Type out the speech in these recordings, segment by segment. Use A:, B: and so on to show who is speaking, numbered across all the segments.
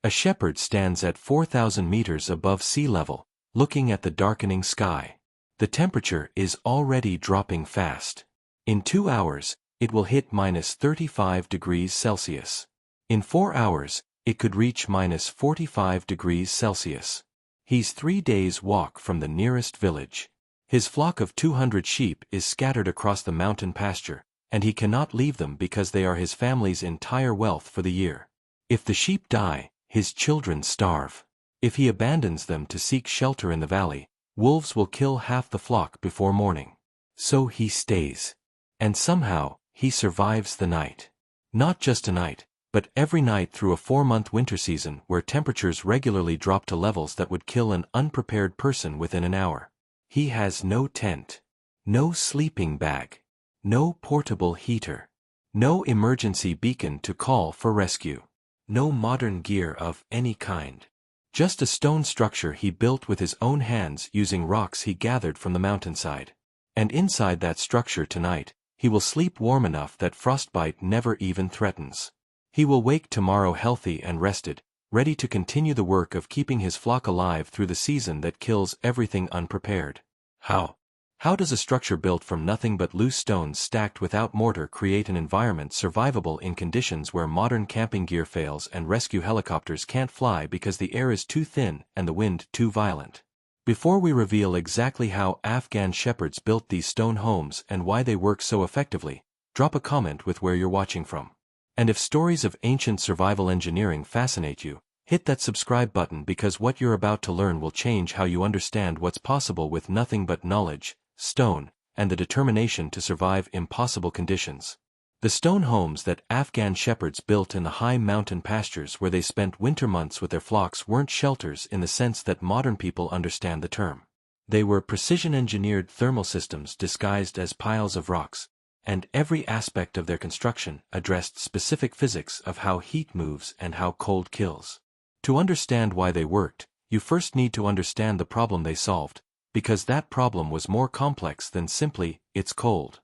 A: A shepherd stands at 4,000 meters above sea level, looking at the darkening sky. The temperature is already dropping fast. In 2 hours, it will hit -35 degrees Celsius. In 4 hours, it could reach -45 degrees Celsius. He's 3 days' walk from the nearest village. His flock of 200 sheep is scattered across the mountain pasture, and he cannot leave them because they are his family's entire wealth for the year. If the sheep die, his children starve. If he abandons them to seek shelter in the valley, wolves will kill half the flock before morning. So he stays. And somehow, he survives the night. Not just tonight, but every night through a 4-month winter season where temperatures regularly drop to levels that would kill an unprepared person within an hour. He has no tent, no sleeping bag, no portable heater, no emergency beacon to call for rescue, no modern gear of any kind. Just a stone structure he built with his own hands using rocks he gathered from the mountainside. And inside that structure tonight, he will sleep warm enough that frostbite never even threatens. He will wake tomorrow healthy and rested, ready to continue the work of keeping his flock alive through the season that kills everything unprepared. How? How does a structure built from nothing but loose stones stacked without mortar create an environment survivable in conditions where modern camping gear fails and rescue helicopters can't fly because the air is too thin and the wind too violent? Before we reveal exactly how Afghan shepherds built these stone homes and why they work so effectively, drop a comment with where you're watching from. And if stories of ancient survival engineering fascinate you, hit that subscribe button because what you're about to learn will change how you understand what's possible with nothing but knowledge, stone, and the determination to survive impossible conditions. The stone homes that Afghan shepherds built in the high mountain pastures where they spent winter months with their flocks weren't shelters in the sense that modern people understand the term. They were precision-engineered thermal systems disguised as piles of rocks, and every aspect of their construction addressed specific physics of how heat moves and how cold kills. To understand why they worked, you first need to understand the problem they solved, because that problem was more complex than simply, it's cold.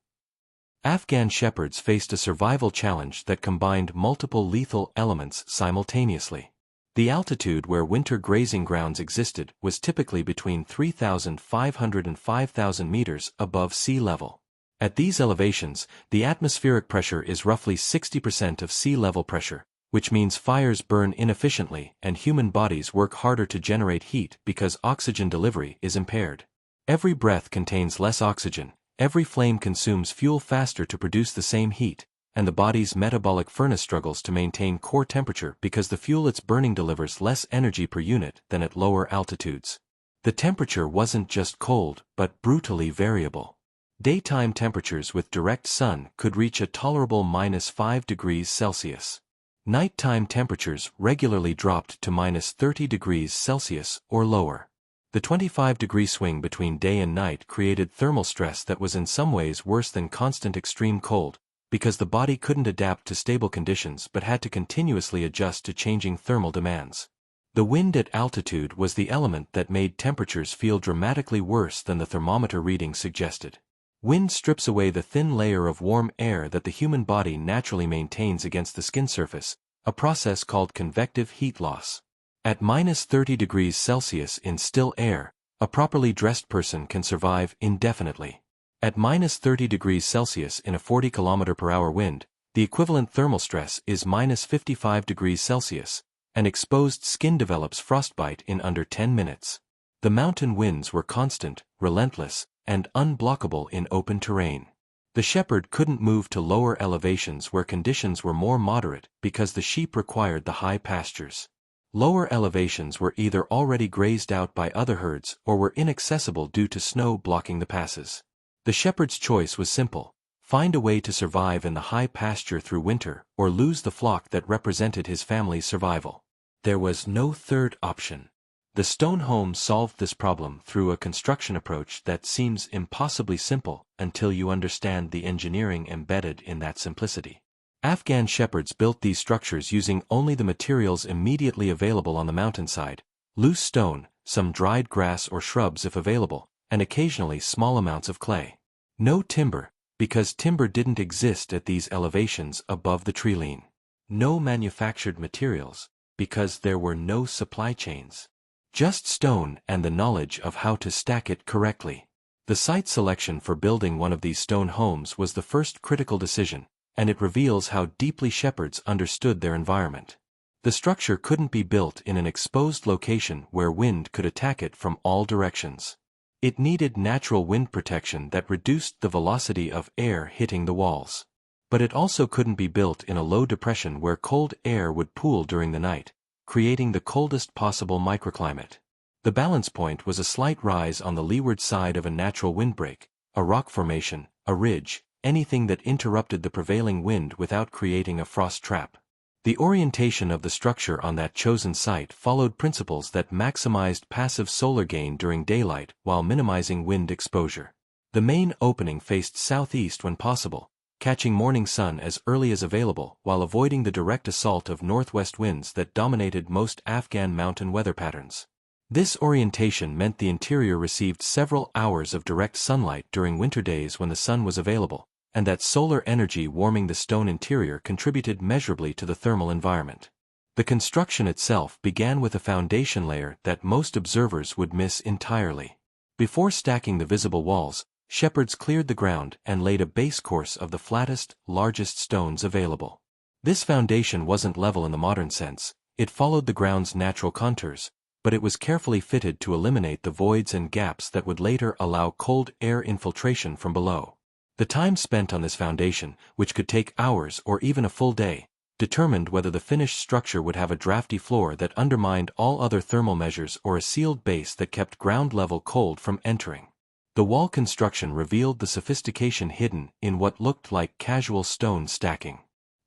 A: Afghan shepherds faced a survival challenge that combined multiple lethal elements simultaneously. The altitude where winter grazing grounds existed was typically between 3,500 and 5,000 meters above sea level. At these elevations, the atmospheric pressure is roughly 60% of sea level pressure, which means fires burn inefficiently and human bodies work harder to generate heat because oxygen delivery is impaired. Every breath contains less oxygen, every flame consumes fuel faster to produce the same heat, and the body's metabolic furnace struggles to maintain core temperature because the fuel it's burning delivers less energy per unit than at lower altitudes. The temperature wasn't just cold, but brutally variable. Daytime temperatures with direct sun could reach a tolerable -5 degrees Celsius. Nighttime temperatures regularly dropped to -30 degrees Celsius or lower. The 25-degree swing between day and night created thermal stress that was in some ways worse than constant extreme cold, because the body couldn't adapt to stable conditions but had to continuously adjust to changing thermal demands. The wind at altitude was the element that made temperatures feel dramatically worse than the thermometer reading suggested. Wind strips away the thin layer of warm air that the human body naturally maintains against the skin surface, a process called convective heat loss. At -30 degrees Celsius in still air, a properly dressed person can survive indefinitely. At -30 degrees Celsius in a 40 km/h wind, the equivalent thermal stress is -55 degrees Celsius, and exposed skin develops frostbite in under 10 minutes. The mountain winds were constant, relentless, and unblockable in open terrain. The shepherd couldn't move to lower elevations where conditions were more moderate because the sheep required the high pastures. Lower elevations were either already grazed out by other herds or were inaccessible due to snow blocking the passes. The shepherd's choice was simple: find a way to survive in the high pasture through winter or lose the flock that represented his family's survival. There was no third option. The stone home solved this problem through a construction approach that seems impossibly simple until you understand the engineering embedded in that simplicity. Afghan shepherds built these structures using only the materials immediately available on the mountainside: loose stone, some dried grass or shrubs if available, and occasionally small amounts of clay. No timber, because timber didn't exist at these elevations above the treeline. No manufactured materials, because there were no supply chains. Just stone and the knowledge of how to stack it correctly. The site selection for building one of these stone homes was the first critical decision, and it reveals how deeply shepherds understood their environment. The structure couldn't be built in an exposed location where wind could attack it from all directions. It needed natural wind protection that reduced the velocity of air hitting the walls. But it also couldn't be built in a low depression where cold air would pool during the night, creating the coldest possible microclimate. The balance point was a slight rise on the leeward side of a natural windbreak, a rock formation, a ridge, anything that interrupted the prevailing wind without creating a frost trap. The orientation of the structure on that chosen site followed principles that maximized passive solar gain during daylight while minimizing wind exposure. The main opening faced southeast when possible, catching morning sun as early as available while avoiding the direct assault of northwest winds that dominated most Afghan mountain weather patterns. This orientation meant the interior received several hours of direct sunlight during winter days when the sun was available, and that solar energy warming the stone interior contributed measurably to the thermal environment. The construction itself began with a foundation layer that most observers would miss entirely. Before stacking the visible walls, shepherds cleared the ground and laid a base course of the flattest, largest stones available. This foundation wasn't level in the modern sense, it followed the ground's natural contours, but it was carefully fitted to eliminate the voids and gaps that would later allow cold air infiltration from below. The time spent on this foundation, which could take hours or even a full day, determined whether the finished structure would have a drafty floor that undermined all other thermal measures or a sealed base that kept ground-level cold from entering. The wall construction revealed the sophistication hidden in what looked like casual stone stacking.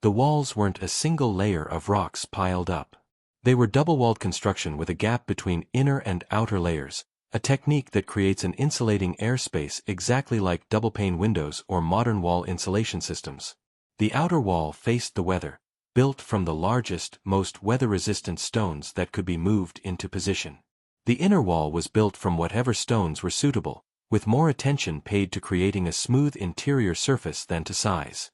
A: The walls weren't a single layer of rocks piled up. They were double-walled construction with a gap between inner and outer layers, a technique that creates an insulating airspace exactly like double-pane windows or modern wall insulation systems. The outer wall faced the weather, built from the largest, most weather-resistant stones that could be moved into position. The inner wall was built from whatever stones were suitable, with more attention paid to creating a smooth interior surface than to size.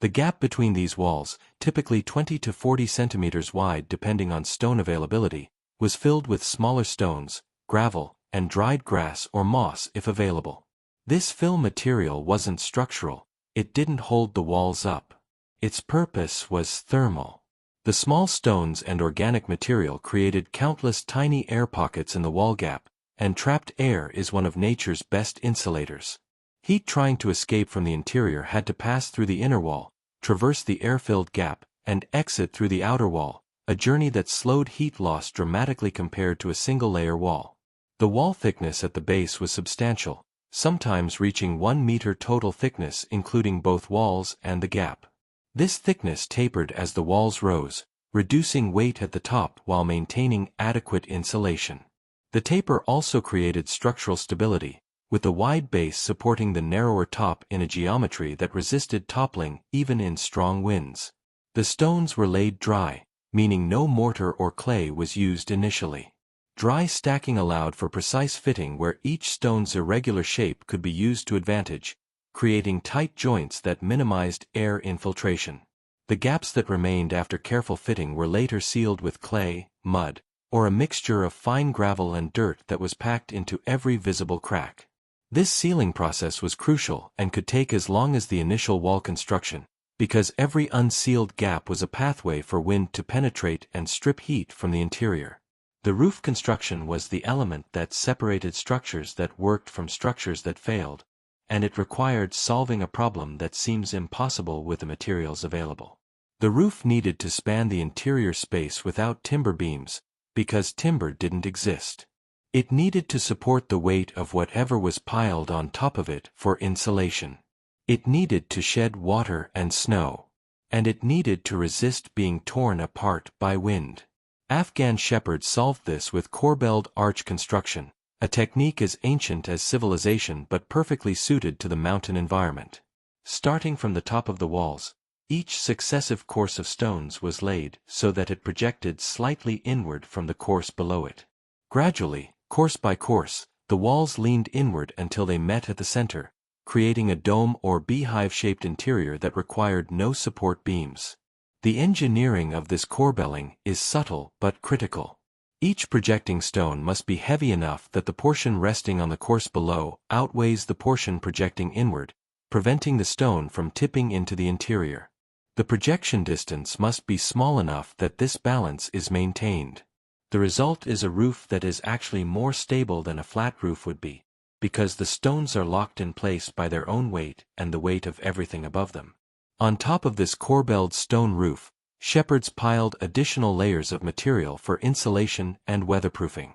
A: The gap between these walls, typically 20 to 40 centimeters wide depending on stone availability, was filled with smaller stones, gravel, and dried grass or moss if available. This fill material wasn't structural, it didn't hold the walls up. Its purpose was thermal. The small stones and organic material created countless tiny air pockets in the wall gap, and trapped air is one of nature's best insulators. Heat trying to escape from the interior had to pass through the inner wall, traverse the air-filled gap, and exit through the outer wall, a journey that slowed heat loss dramatically compared to a single-layer wall. The wall thickness at the base was substantial, sometimes reaching 1 meter total thickness including both walls and the gap. This thickness tapered as the walls rose, reducing weight at the top while maintaining adequate insulation. The taper also created structural stability, with the wide base supporting the narrower top in a geometry that resisted toppling even in strong winds. The stones were laid dry, meaning no mortar or clay was used initially. Dry stacking allowed for precise fitting where each stone's irregular shape could be used to advantage, creating tight joints that minimized air infiltration. The gaps that remained after careful fitting were later sealed with clay, mud, or a mixture of fine gravel and dirt that was packed into every visible crack. This sealing process was crucial and could take as long as the initial wall construction, because every unsealed gap was a pathway for wind to penetrate and strip heat from the interior. The roof construction was the element that separated structures that worked from structures that failed, and it required solving a problem that seems impossible with the materials available. The roof needed to span the interior space without timber beams, because timber didn't exist. It needed to support the weight of whatever was piled on top of it for insulation. It needed to shed water and snow. And it needed to resist being torn apart by wind. Afghan shepherds solved this with corbelled arch construction, a technique as ancient as civilization but perfectly suited to the mountain environment. Starting from the top of the walls, each successive course of stones was laid so that it projected slightly inward from the course below it. Gradually, course by course, the walls leaned inward until they met at the center, creating a dome or beehive-shaped interior that required no support beams. The engineering of this corbelling is subtle but critical. Each projecting stone must be heavy enough that the portion resting on the course below outweighs the portion projecting inward, preventing the stone from tipping into the interior. The projection distance must be small enough that this balance is maintained. The result is a roof that is actually more stable than a flat roof would be, because the stones are locked in place by their own weight and the weight of everything above them. On top of this corbelled stone roof, shepherds piled additional layers of material for insulation and weatherproofing.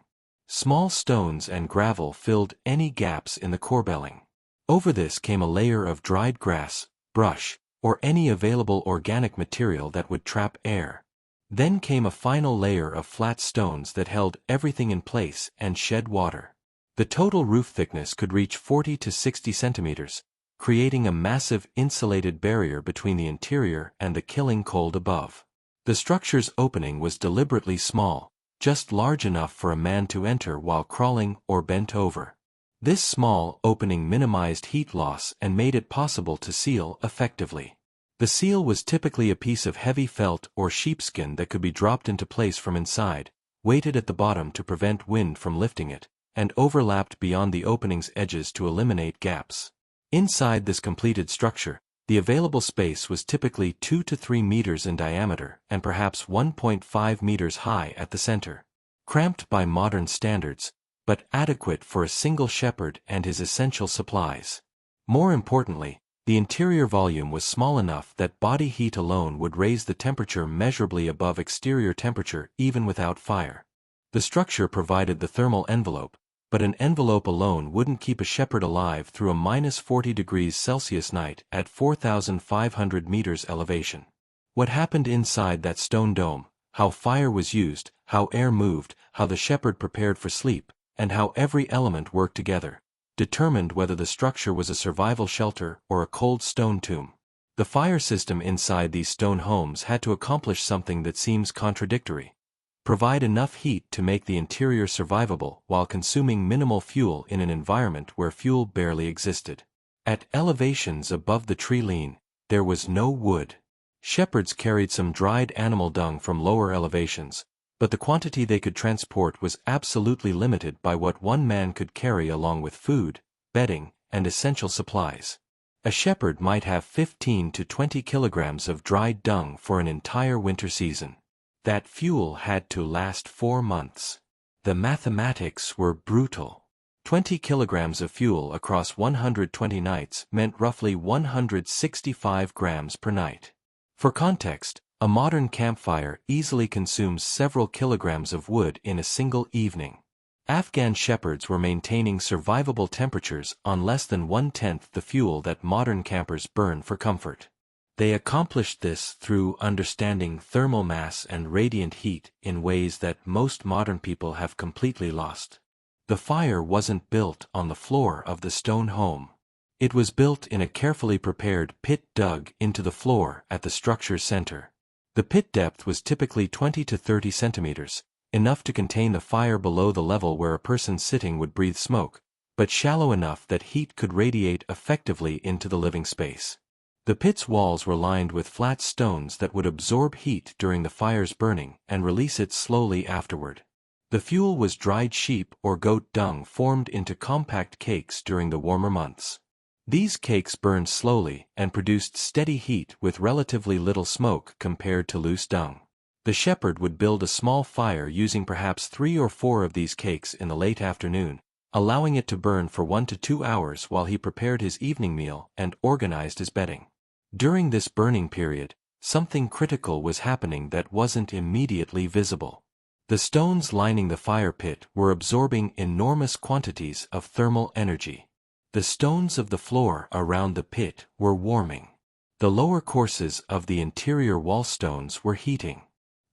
A: Small stones and gravel filled any gaps in the corbelling. Over this came a layer of dried grass, brush, or any available organic material that would trap air. Then came a final layer of flat stones that held everything in place and shed water. The total roof thickness could reach 40 to 60 centimeters, creating a massive insulated barrier between the interior and the killing cold above. The structure's opening was deliberately small, just large enough for a man to enter while crawling or bent over. This small opening minimized heat loss and made it possible to seal effectively. The seal was typically a piece of heavy felt or sheepskin that could be dropped into place from inside, weighted at the bottom to prevent wind from lifting it, and overlapped beyond the opening's edges to eliminate gaps. Inside this completed structure, the available space was typically 2 to 3 meters in diameter and perhaps 1.5 meters high at the center. Cramped by modern standards, but adequate for a single shepherd and his essential supplies. More importantly, the interior volume was small enough that body heat alone would raise the temperature measurably above exterior temperature even without fire. The structure provided the thermal envelope, but an envelope alone wouldn't keep a shepherd alive through a -40 degrees Celsius night at 4,500 meters elevation. What happened inside that stone dome, how fire was used, how air moved, how the shepherd prepared for sleep, and how every element worked together, determined whether the structure was a survival shelter or a cold stone tomb. The fire system inside these stone homes had to accomplish something that seems contradictory. Provide enough heat to make the interior survivable while consuming minimal fuel in an environment where fuel barely existed. At elevations above the tree line, there was no wood. Shepherds carried some dried animal dung from lower elevations, but the quantity they could transport was absolutely limited by what one man could carry along with food, bedding, and essential supplies. A shepherd might have 15 to 20 kilograms of dried dung for an entire winter season. That fuel had to last 4 months. The mathematics were brutal. 20 kilograms of fuel across 120 nights meant roughly 165 grams per night. For context, a modern campfire easily consumes several kilograms of wood in a single evening. Afghan shepherds were maintaining survivable temperatures on less than 1/10 the fuel that modern campers burn for comfort. They accomplished this through understanding thermal mass and radiant heat in ways that most modern people have completely lost. The fire wasn't built on the floor of the stone home. It was built in a carefully prepared pit dug into the floor at the structure's center. The pit depth was typically 20 to 30 centimeters, enough to contain the fire below the level where a person sitting would breathe smoke, but shallow enough that heat could radiate effectively into the living space. The pit's walls were lined with flat stones that would absorb heat during the fire's burning and release it slowly afterward. The fuel was dried sheep or goat dung formed into compact cakes during the warmer months. These cakes burned slowly and produced steady heat with relatively little smoke compared to loose dung. The shepherd would build a small fire using perhaps 3 or 4 of these cakes in the late afternoon, allowing it to burn for 1 to 2 hours while he prepared his evening meal and organized his bedding. During this burning period, something critical was happening that wasn't immediately visible. The stones lining the fire pit were absorbing enormous quantities of thermal energy. The stones of the floor around the pit were warming. The lower courses of the interior wall stones were heating.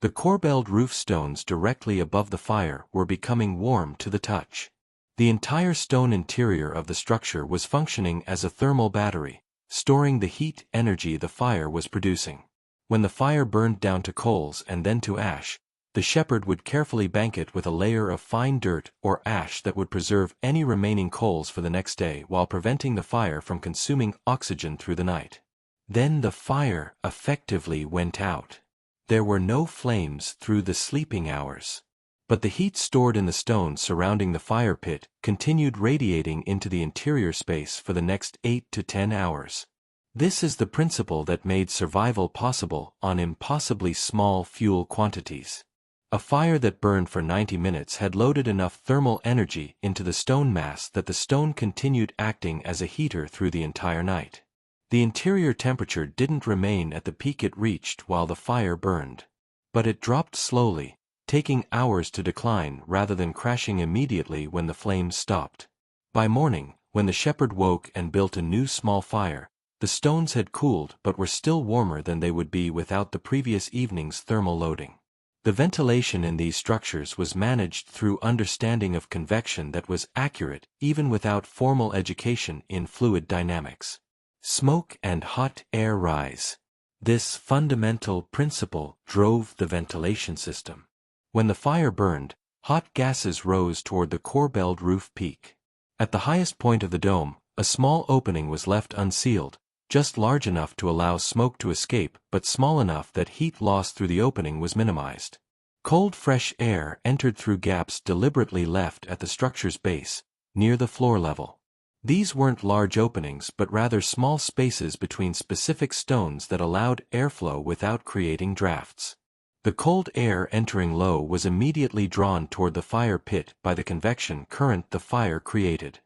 A: The corbelled roof stones directly above the fire were becoming warm to the touch. The entire stone interior of the structure was functioning as a thermal battery, storing the heat energy the fire was producing. When the fire burned down to coals and then to ash, the shepherd would carefully bank it with a layer of fine dirt or ash that would preserve any remaining coals for the next day while preventing the fire from consuming oxygen through the night. Then the fire effectively went out. There were no flames through the sleeping hours. But the heat stored in the stone surrounding the fire pit continued radiating into the interior space for the next 8 to 10 hours. This is the principle that made survival possible on impossibly small fuel quantities. A fire that burned for 90 minutes had loaded enough thermal energy into the stone mass that the stone continued acting as a heater through the entire night. The interior temperature didn't remain at the peak it reached while the fire burned. But it dropped slowly, taking hours to decline rather than crashing immediately when the flames stopped. By morning, when the shepherd woke and built a new small fire, the stones had cooled but were still warmer than they would be without the previous evening's thermal loading. The ventilation in these structures was managed through understanding of convection that was accurate even without formal education in fluid dynamics. Smoke and hot air rise. This fundamental principle drove the ventilation system. When the fire burned, hot gases rose toward the corbelled roof peak. At the highest point of the dome, a small opening was left unsealed, just large enough to allow smoke to escape but small enough that heat loss through the opening was minimized. Cold fresh air entered through gaps deliberately left at the structure's base, near the floor level. These weren't large openings but rather small spaces between specific stones that allowed airflow without creating drafts. The cold air entering low was immediately drawn toward the fire pit by the convection current the fire created.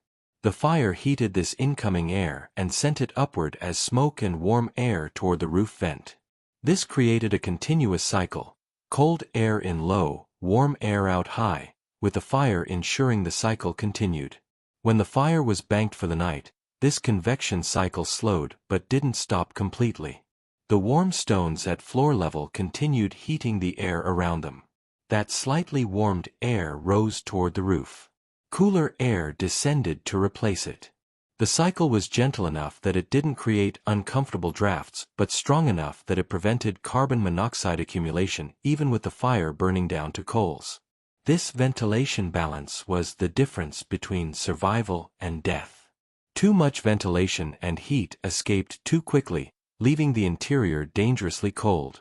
A: The fire heated this incoming air and sent it upward as smoke and warm air toward the roof vent. This created a continuous cycle, cold air in low, warm air out high, with the fire ensuring the cycle continued. When the fire was banked for the night, this convection cycle slowed but didn't stop completely. The warm stones at floor level continued heating the air around them. That slightly warmed air rose toward the roof. Cooler air descended to replace it. The cycle was gentle enough that it didn't create uncomfortable drafts but strong enough that it prevented carbon monoxide accumulation even with the fire burning down to coals. This ventilation balance was the difference between survival and death. Too much ventilation and heat escaped too quickly, leaving the interior dangerously cold.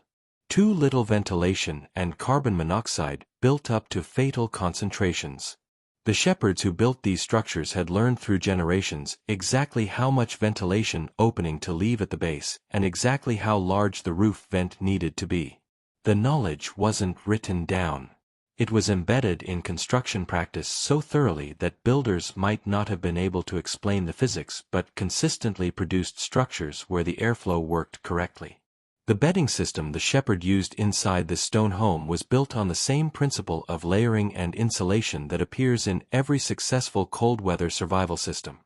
A: Too little ventilation and carbon monoxide built up to fatal concentrations. The shepherds who built these structures had learned through generations exactly how much ventilation opening to leave at the base and exactly how large the roof vent needed to be. The knowledge wasn't written down. It was embedded in construction practice so thoroughly that builders might not have been able to explain the physics but consistently produced structures where the airflow worked correctly. The bedding system the shepherd used inside this stone home was built on the same principle of layering and insulation that appears in every successful cold-weather survival system.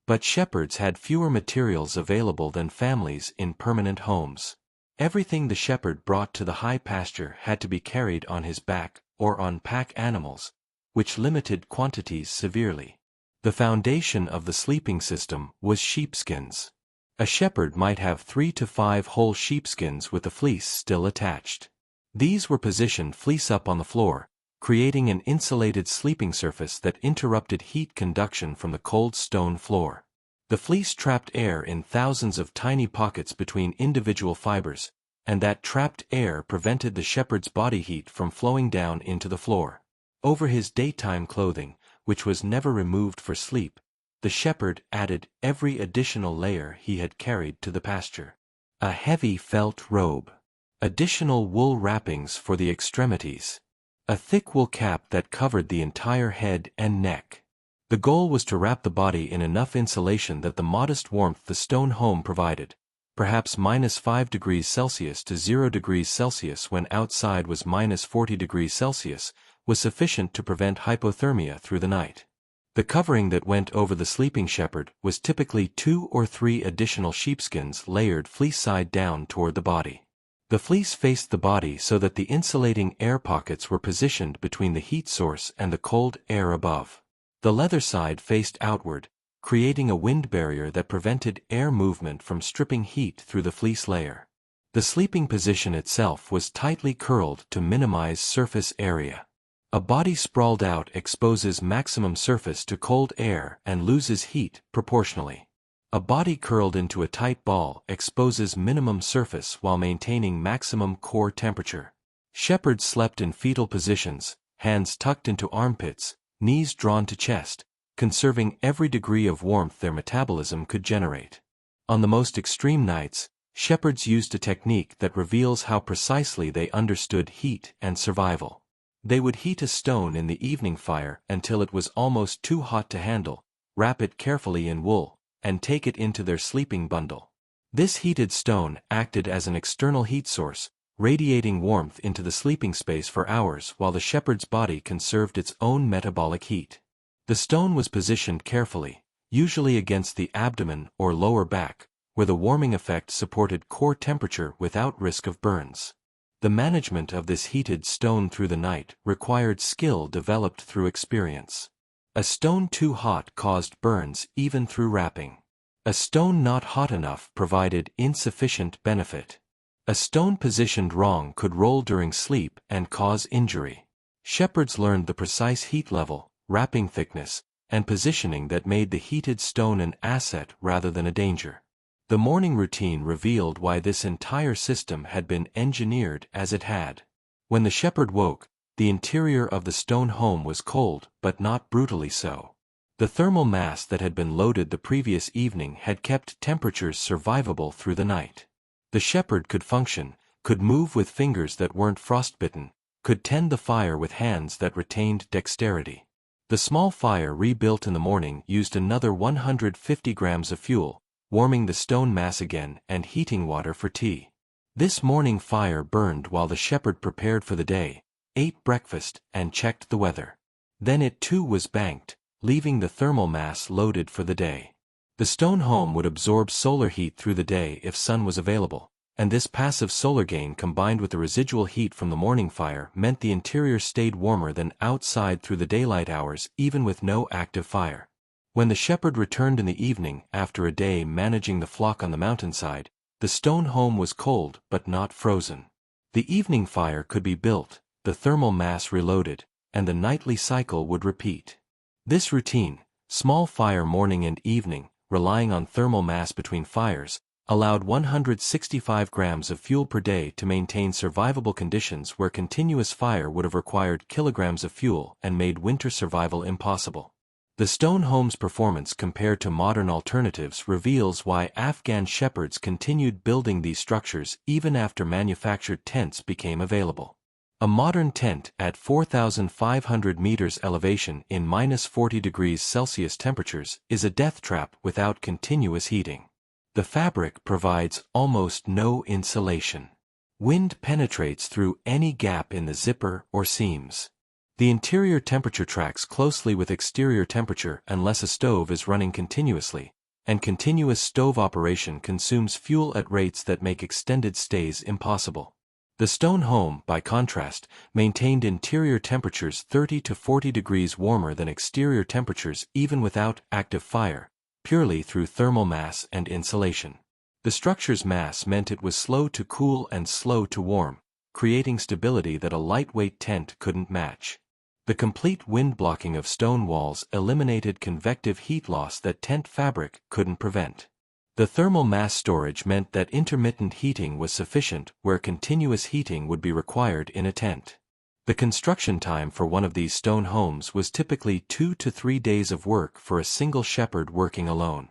A: But shepherds had fewer materials available than families in permanent homes. Everything the shepherd brought to the high pasture had to be carried on his back or on pack animals, which limited quantities severely. The foundation of the sleeping system was sheepskins. A shepherd might have 3 to 5 whole sheepskins with the fleece still attached. These were positioned fleece up on the floor, creating an insulated sleeping surface that interrupted heat conduction from the cold stone floor. The fleece trapped air in thousands of tiny pockets between individual fibers, and that trapped air prevented the shepherd's body heat from flowing down into the floor. Over his daytime clothing, which was never removed for sleep, the shepherd added every additional layer he had carried to the pasture. A heavy felt robe. Additional wool wrappings for the extremities. A thick wool cap that covered the entire head and neck. The goal was to wrap the body in enough insulation that the modest warmth the stone home provided, perhaps -5 degrees Celsius to 0 degrees Celsius when outside was -40 degrees Celsius, was sufficient to prevent hypothermia through the night. The covering that went over the sleeping shepherd was typically 2 or 3 additional sheepskins layered fleece side down toward the body. The fleece faced the body so that the insulating air pockets were positioned between the heat source and the cold air above. The leather side faced outward, creating a wind barrier that prevented air movement from stripping heat through the fleece layer. The sleeping position itself was tightly curled to minimize surface area. A body sprawled out exposes maximum surface to cold air and loses heat proportionally. A body curled into a tight ball exposes minimum surface while maintaining maximum core temperature. Shepherds slept in fetal positions, hands tucked into armpits, knees drawn to chest, conserving every degree of warmth their metabolism could generate. On the most extreme nights, shepherds used a technique that reveals how precisely they understood heat and survival. They would heat a stone in the evening fire until it was almost too hot to handle, wrap it carefully in wool, and take it into their sleeping bundle. This heated stone acted as an external heat source, radiating warmth into the sleeping space for hours while the shepherd's body conserved its own metabolic heat. The stone was positioned carefully, usually against the abdomen or lower back, where the warming effect supported core temperature without risk of burns. The management of this heated stone through the night required skill developed through experience. A stone too hot caused burns even through wrapping. A stone not hot enough provided insufficient benefit. A stone positioned wrong could roll during sleep and cause injury. Shepherds learned the precise heat level, wrapping thickness, and positioning that made the heated stone an asset rather than a danger. The morning routine revealed why this entire system had been engineered as it had. When the shepherd woke, the interior of the stone home was cold, but not brutally so. The thermal mass that had been loaded the previous evening had kept temperatures survivable through the night. The shepherd could function, could move with fingers that weren't frostbitten, could tend the fire with hands that retained dexterity. The small fire rebuilt in the morning used another 150 grams of fuel, warming the stone mass again and heating water for tea. This morning fire burned while the shepherd prepared for the day, ate breakfast, and checked the weather. Then it too was banked, leaving the thermal mass loaded for the day. The stone home would absorb solar heat through the day if sun was available, and this passive solar gain combined with the residual heat from the morning fire meant the interior stayed warmer than outside through the daylight hours even with no active fire. When the shepherd returned in the evening after a day managing the flock on the mountainside, the stone home was cold but not frozen. The evening fire could be built, the thermal mass reloaded, and the nightly cycle would repeat. This routine, small fire morning and evening, relying on thermal mass between fires, allowed 165 grams of fuel per day to maintain survivable conditions where continuous fire would have required kilograms of fuel and made winter survival impossible. The stone home's performance compared to modern alternatives reveals why Afghan shepherds continued building these structures even after manufactured tents became available. A modern tent at 4,500 meters elevation in -40 degrees Celsius temperatures is a death trap without continuous heating. The fabric provides almost no insulation. Wind penetrates through any gap in the zipper or seams. The interior temperature tracks closely with exterior temperature unless a stove is running continuously, and continuous stove operation consumes fuel at rates that make extended stays impossible. The stone home, by contrast, maintained interior temperatures 30 to 40 degrees warmer than exterior temperatures even without active fire, purely through thermal mass and insulation. The structure's mass meant it was slow to cool and slow to warm, creating stability that a lightweight tent couldn't match. The complete wind blocking of stone walls eliminated convective heat loss that tent fabric couldn't prevent. The thermal mass storage meant that intermittent heating was sufficient where continuous heating would be required in a tent. The construction time for one of these stone homes was typically 2 to 3 days of work for a single shepherd working alone.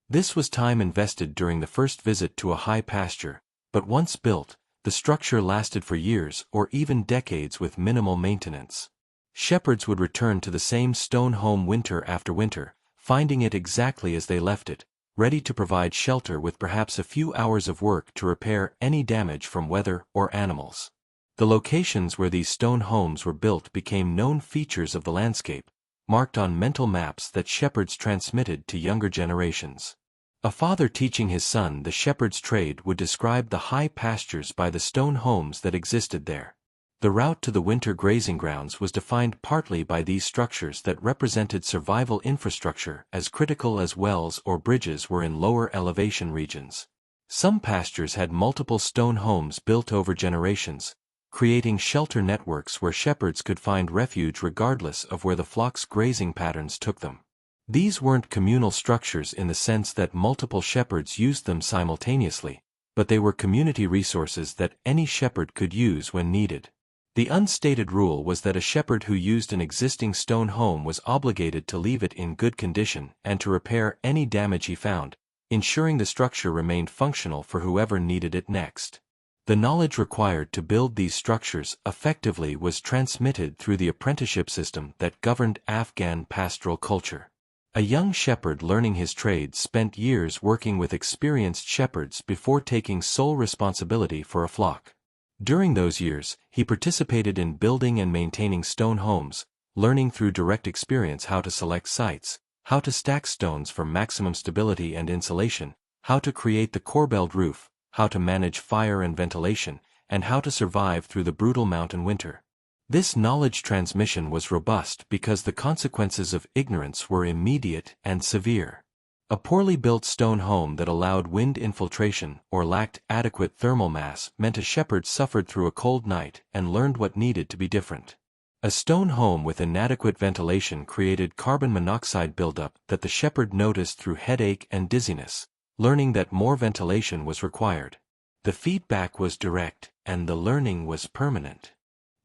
A: This was time invested during the first visit to a high pasture, but once built, the structure lasted for years or even decades with minimal maintenance. Shepherds would return to the same stone home winter after winter, finding it exactly as they left it, ready to provide shelter with perhaps a few hours of work to repair any damage from weather or animals. The locations where these stone homes were built became known features of the landscape, marked on mental maps that shepherds transmitted to younger generations. A father teaching his son the shepherd's trade would describe the high pastures by the stone homes that existed there. The route to the winter grazing grounds was defined partly by these structures that represented survival infrastructure as critical as wells or bridges were in lower elevation regions. Some pastures had multiple stone homes built over generations, creating shelter networks where shepherds could find refuge regardless of where the flock's grazing patterns took them. These weren't communal structures in the sense that multiple shepherds used them simultaneously, but they were community resources that any shepherd could use when needed. The unstated rule was that a shepherd who used an existing stone home was obligated to leave it in good condition and to repair any damage he found, ensuring the structure remained functional for whoever needed it next. The knowledge required to build these structures effectively was transmitted through the apprenticeship system that governed Afghan pastoral culture. A young shepherd learning his trade spent years working with experienced shepherds before taking sole responsibility for a flock. During those years, he participated in building and maintaining stone homes, learning through direct experience how to select sites, how to stack stones for maximum stability and insulation, how to create the corbelled roof, how to manage fire and ventilation, and how to survive through the brutal mountain winter. This knowledge transmission was robust because the consequences of ignorance were immediate and severe. A poorly built stone home that allowed wind infiltration or lacked adequate thermal mass meant a shepherd suffered through a cold night and learned what needed to be different. A stone home with inadequate ventilation created carbon monoxide buildup that the shepherd noticed through headache and dizziness, learning that more ventilation was required. The feedback was direct, and the learning was permanent.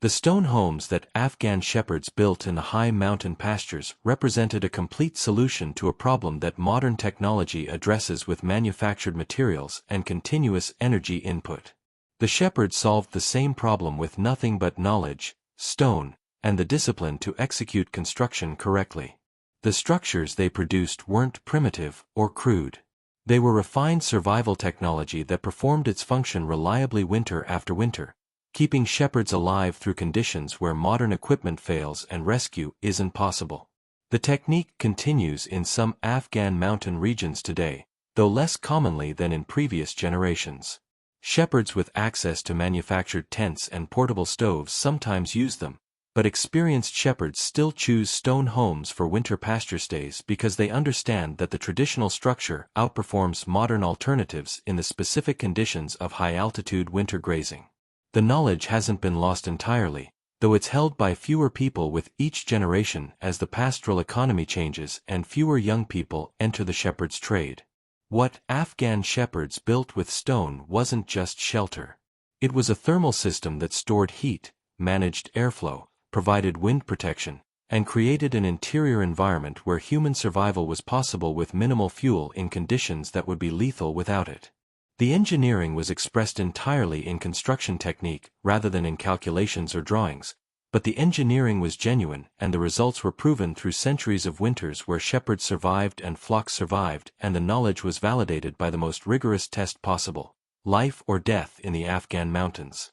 A: The stone homes that Afghan shepherds built in the high mountain pastures represented a complete solution to a problem that modern technology addresses with manufactured materials and continuous energy input. The shepherds solved the same problem with nothing but knowledge, stone, and the discipline to execute construction correctly. The structures they produced weren't primitive or crude. They were refined survival technology that performed its function reliably winter after winter, keeping shepherds alive through conditions where modern equipment fails and rescue isn't possible. The technique continues in some Afghan mountain regions today, though less commonly than in previous generations. Shepherds with access to manufactured tents and portable stoves sometimes use them, but experienced shepherds still choose stone homes for winter pasture stays because they understand that the traditional structure outperforms modern alternatives in the specific conditions of high-altitude winter grazing. The knowledge hasn't been lost entirely, though it's held by fewer people with each generation as the pastoral economy changes and fewer young people enter the shepherd's trade. What Afghan shepherds built with stone wasn't just shelter. It was a thermal system that stored heat, managed airflow, provided wind protection, and created an interior environment where human survival was possible with minimal fuel in conditions that would be lethal without it. The engineering was expressed entirely in construction technique rather than in calculations or drawings, but the engineering was genuine and the results were proven through centuries of winters where shepherds survived and flocks survived, and the knowledge was validated by the most rigorous test possible: life or death in the Afghan mountains.